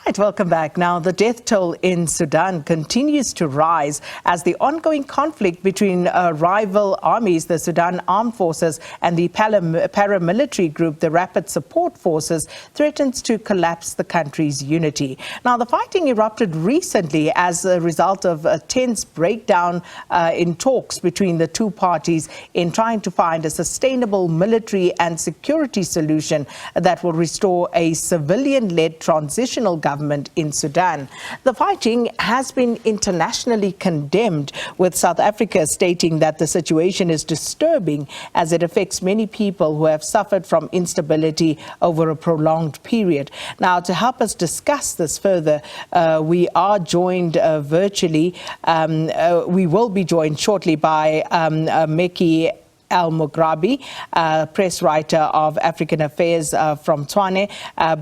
Right, welcome back. Now, the death toll in Sudan continues to rise as the ongoing conflict between rival armies, the Sudan Armed Forces, and the paramilitary group, the Rapid Support Forces, threatens to collapse the country's unity. Now, the fighting erupted recently as a result of a tense breakdown in talks between the two parties in trying to find a sustainable military and security solution that will restore a civilian-led transitional government in Sudan. The fighting has been internationally condemned, with South Africa stating that the situation is disturbing as it affects many people who have suffered from instability over a prolonged period. Now, to help us discuss this further, we are joined virtually. We will be joined shortly by Mekki Elmograbi, press writer of African Affairs from Tshwane,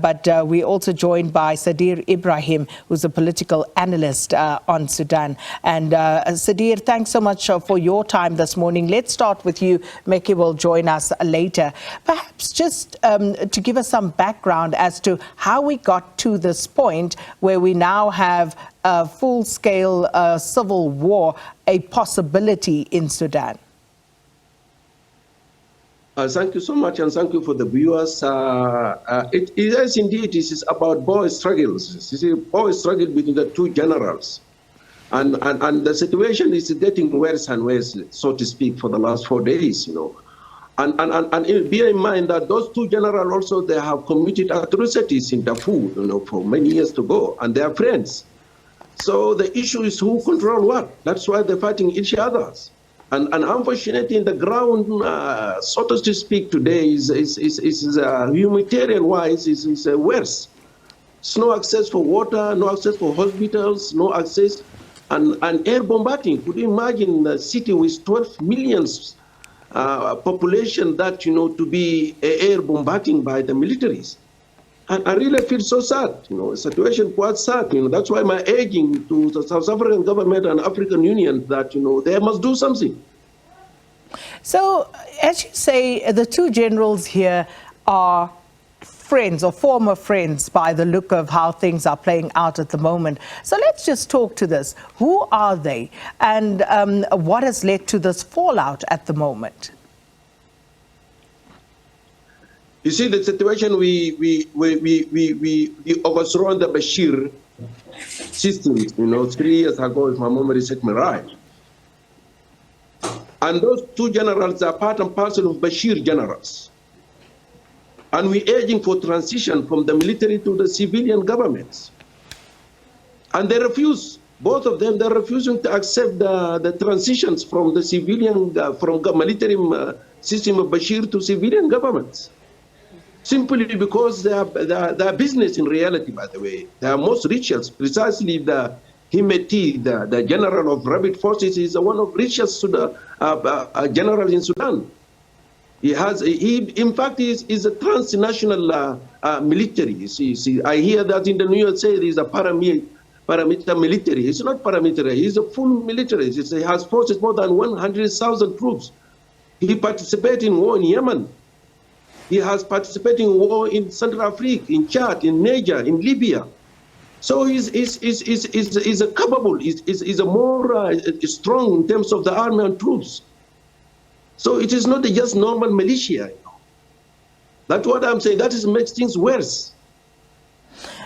but we're also joined by Sadir Ibrahim, who's a political analyst on Sudan. And Sadir, thanks so much for your time this morning. Let's start with you. Mekki will join us later. Perhaps just to give us some background as to how we got to this point where we now have a full-scale civil war, a possibility in Sudan. Thank you so much, and thank you for the viewers. It is indeed, this is about power struggles. You see, power struggle between the two generals. And the situation is getting worse and worse, so to speak, for the last 4 days, you know. And bear in mind that those two generals also, they have committed atrocities in Darfur, you know, for many years to go, and they are friends. So the issue is who control what. That's why they're fighting each other. And unfortunately, in the ground, so to speak, today is humanitarian-wise is worse. There's no access for water, no access for hospitals, no access, and air bombarding. Could you imagine a city with 12 million population that, you know, to be air bombarding by the militaries? And I really feel so sad, you know, the situation quite sad, you know. That's why my urging to the South African government and African Union that, you know, they must do something. So, as you say, the two generals here are friends or former friends by the look of how things are playing out at the moment. So let's just talk to this. Who are they, and what has led to this fallout at the moment? You see, the situation we overthrown the Bashir system, you know, 3 years ago, if my memory set me right. And those two generals are part and parcel of Bashir generals. And we're urging for transition from the military to the civilian governments. And they refuse, both of them, they're refusing to accept the transitions from the civilian, from the military system of Bashir to civilian governments. Simply because they are business in reality, by the way. They are most richest. Precisely the Himeti, the general of Rapid Forces, is one of richest generals in Sudan. In fact, is a transnational military. You see, I hear that in the New York say he's a paramilitary. It's not paramilitary. He's a full military. He has forces more than 100,000 troops. He participated in war in Yemen. He has participated in war in Central Africa, in Chad, in Niger, in Libya. So he's a capable, is a more strong in terms of the army and troops. So it is not just normal militia. You know. That's what I'm saying. That makes things worse.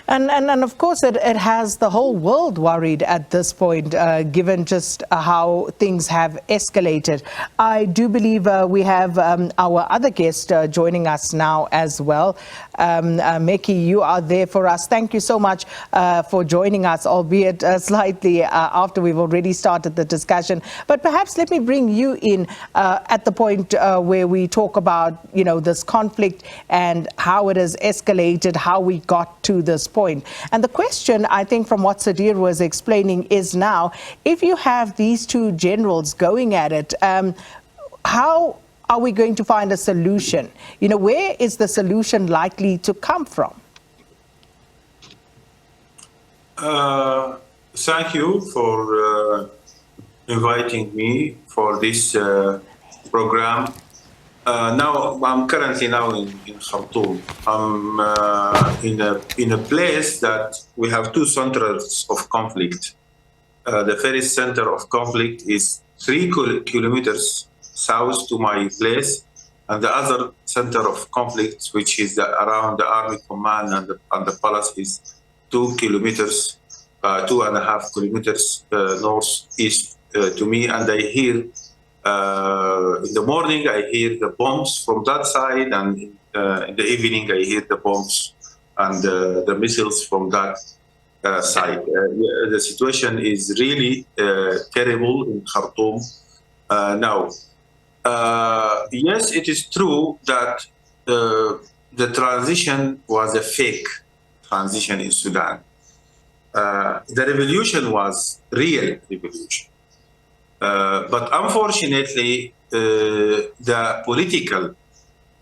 And of course, it has the whole world worried at this point, given just how things have escalated. I do believe we have our other guest joining us now as well. Mekki, you are there for us. Thank you so much for joining us, albeit slightly after we've already started the discussion. But perhaps let me bring you in at the point where we talk about, you know, this conflict and how it has escalated, how we got to this point. And the question, I think, from what Sadir was explaining is now, if you have these two generals going at it, how are we going to find a solution? You know, where is the solution likely to come from? Thank you for inviting me for this program. Now I'm currently in Khartoum. I'm in a place that we have two centers of conflict. The first center of conflict is 3 kilometers south to my place, and the other center of conflict, which is around the army command and the palace, is 2 kilometers, 2.5 kilometers northeast to me. And I hear in the morning I hear the bombs from that side, and in the evening I hear the bombs and the missiles from that side. The situation is really terrible in Khartoum now. Yes, it is true that the transition was a fake transition in Sudan. The revolution was real revolution. But unfortunately, the political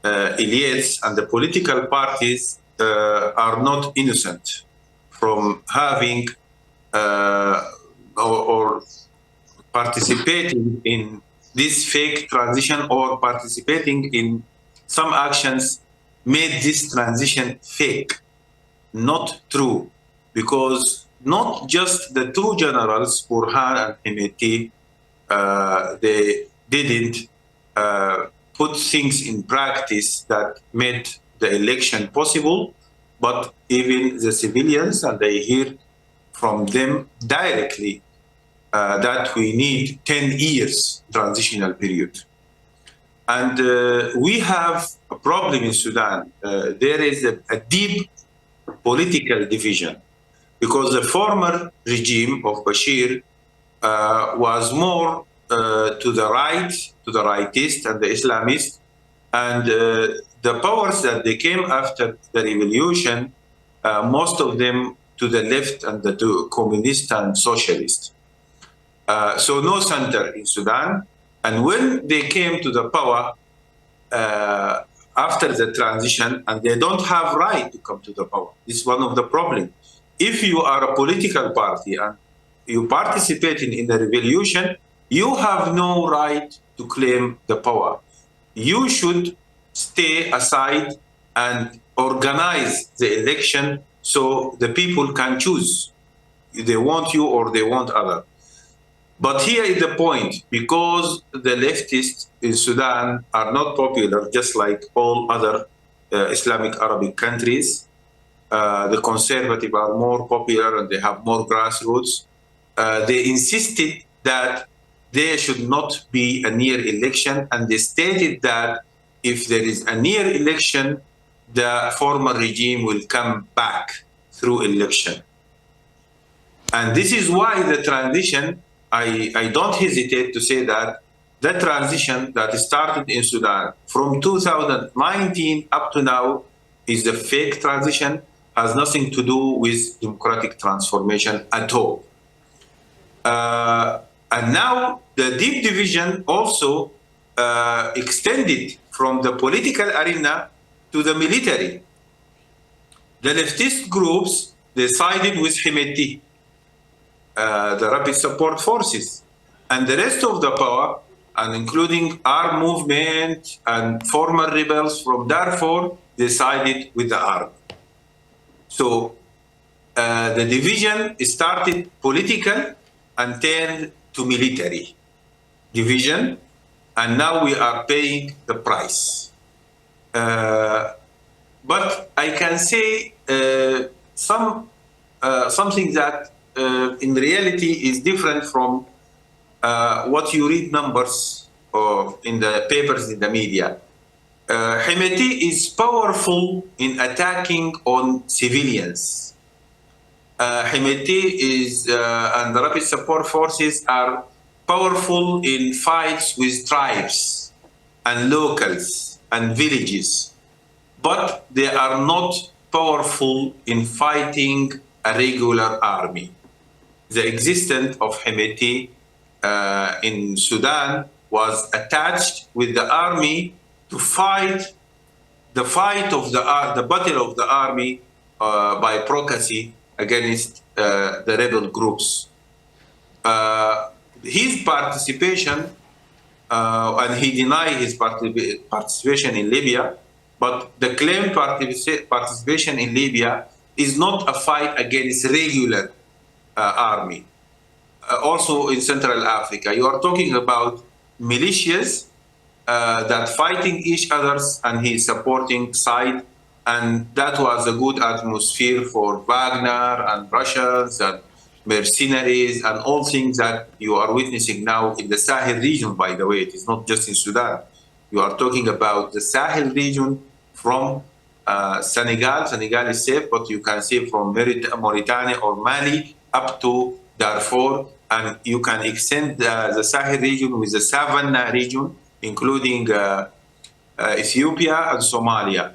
elites and the political parties are not innocent from having or participating in this fake transition, or participating in some actions made this transition fake, not true, because not just the two generals, Burhan and Hemeti, they didn't put things in practice that made the election possible, but even the civilians, and they hear from them directly that we need 10 years transitional period. And we have a problem in Sudan. There is a deep political division, because the former regime of Bashir was more to the right, to the rightist and the Islamist, and the powers that they came after the revolution, most of them to the left and to communist and socialist. So no center in Sudan. And when they came to the power after the transition, and they don't have right to come to the power. This is one of the problems. If you are a political party and you participate in the revolution, you have no right to claim the power. You should stay aside and organize the election so the people can choose if they want you or they want other. But here is the point, because the leftists in Sudan are not popular, just like all other Islamic Arabic countries. The conservative are more popular and they have more grassroots. They insisted that there should not be a near election, and they stated that if there is a near election, the former regime will come back through election. And this is why the transition, I don't hesitate to say that the transition that started in Sudan from 2019 up to now is a fake transition, has nothing to do with democratic transformation at all. And now the deep division also extended from the political arena to the military. The leftist groups, they sided with Hemeti, the rapid support forces, and the rest of the power, and including armed movement and former rebels from Darfur, they sided with the army. So the division started political and turned to military division, and now we are paying the price. But I can say something that in reality is different from what you read numbers or in the papers, in the media. Hemeti is powerful in attacking on civilians. Hemeti is, and the rapid support forces are powerful in fights with tribes and locals and villages, but they are not powerful in fighting a regular army. The existence of Hemeti in Sudan was attached with the army to fight the battle of the army by proxy against the rebel groups. His participation and he denied his participation in Libya. But the claimed participation in Libya is not a fight against regular army. Also in Central Africa, you are talking about militias that fighting each others, and he's supporting side. And that was a good atmosphere for Wagner and Russians and mercenaries and all things that you are witnessing now in the Sahel region, by the way. It is not just in Sudan. You are talking about the Sahel region from Senegal. Senegal is safe, but you can see from Mauritania or Mali up to Darfur, and you can extend the Sahel region with the Savannah region, including Ethiopia and Somalia.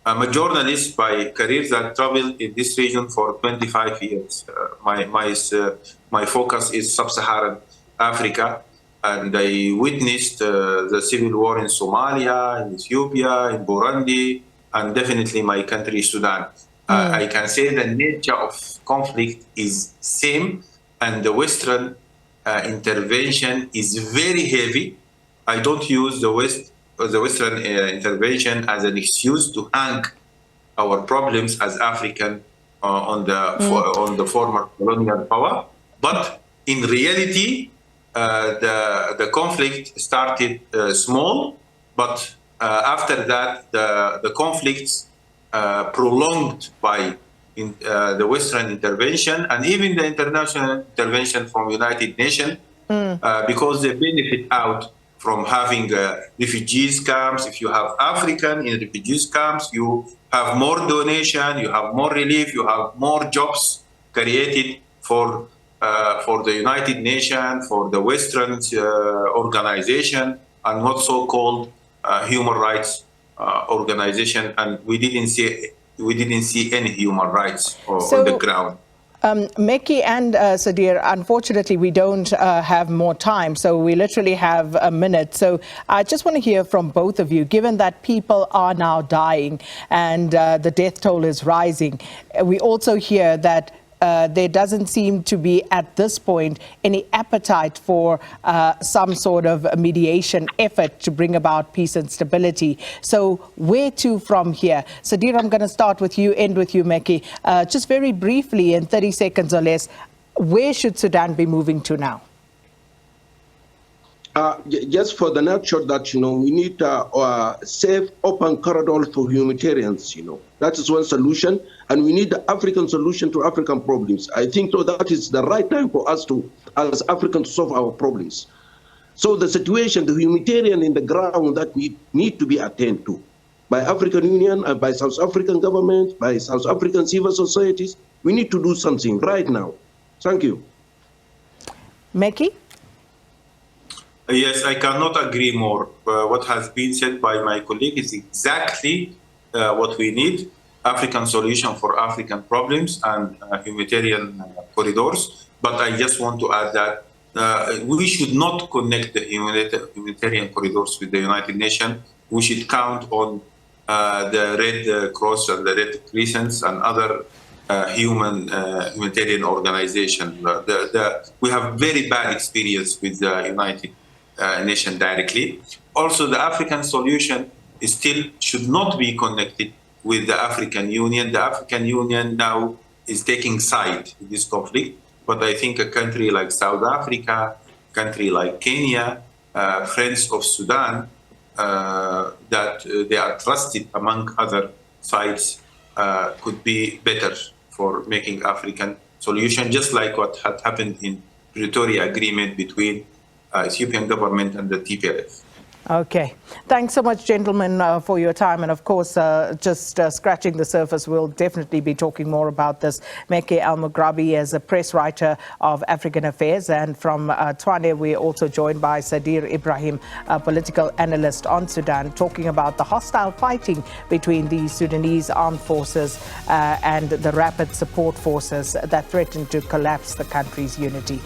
I'm a journalist by career that traveled in this region for 25 years. My focus is sub-Saharan Africa, and I witnessed the civil war in Somalia, in Ethiopia, in Burundi, and definitely my country, Sudan. I can say the nature of conflict is same, and the Western intervention is very heavy. I don't use the Western intervention as an excuse to hang our problems as African on the former colonial power. But in reality, the conflict started small, but after that, the conflicts prolonged by the Western intervention and even the international intervention from United Nations, because they benefit out from having refugees camps. If you have African in refugees camps, you have more donation, you have more relief, you have more jobs created for the United Nations, for the Western organization, and not so-called human rights organization. And we didn't see any human rights on the ground. Mekki and Sadir, unfortunately, we don't have more time, so we literally have a minute. So I just want to hear from both of you, given that people are now dying and the death toll is rising. We also hear that there doesn't seem to be, at this point, any appetite for some sort of mediation effort to bring about peace and stability. So where to from here? Sadir, I'm going to start with you, end with you, Mekki. Just very briefly, in 30 seconds or less, where should Sudan be moving to now? Just for the nutshell that, we need a safe, open corridor for humanitarians, That is one solution. And we need the African solution to African problems. I think that is the right time for us as Africans, to solve our problems. So the situation, the humanitarian in the ground that need to be attended to by African Union and by South African government, by South African civil societies. We need to do something right now. Thank you. Mekki? Yes, I cannot agree more. What has been said by my colleague is exactly what we need. African solution for African problems and humanitarian corridors. But I just want to add that we should not connect the humanitarian corridors with the United Nations. We should count on the Red Cross and the Red Crescents and other humanitarian organizations. We have very bad experience with the United Nations directly. Also, the African solution still should not be connected with the African Union. The African Union now is taking side in this conflict, but I think a country like South Africa, a country like Kenya, friends of Sudan, that they are trusted among other sides, could be better for making African solution, just like what had happened in Pretoria Agreement between Ethiopian government and the TPLF. Okay. Thanks so much, gentlemen, for your time. And of course, just scratching the surface, we'll definitely be talking more about this. Mekki Elmograbi is a press writer of African Affairs. And from Tshwane, we're also joined by Sadir Ibrahim, a political analyst on Sudan, talking about the hostile fighting between the Sudanese armed forces and the rapid support forces that threaten to collapse the country's unity.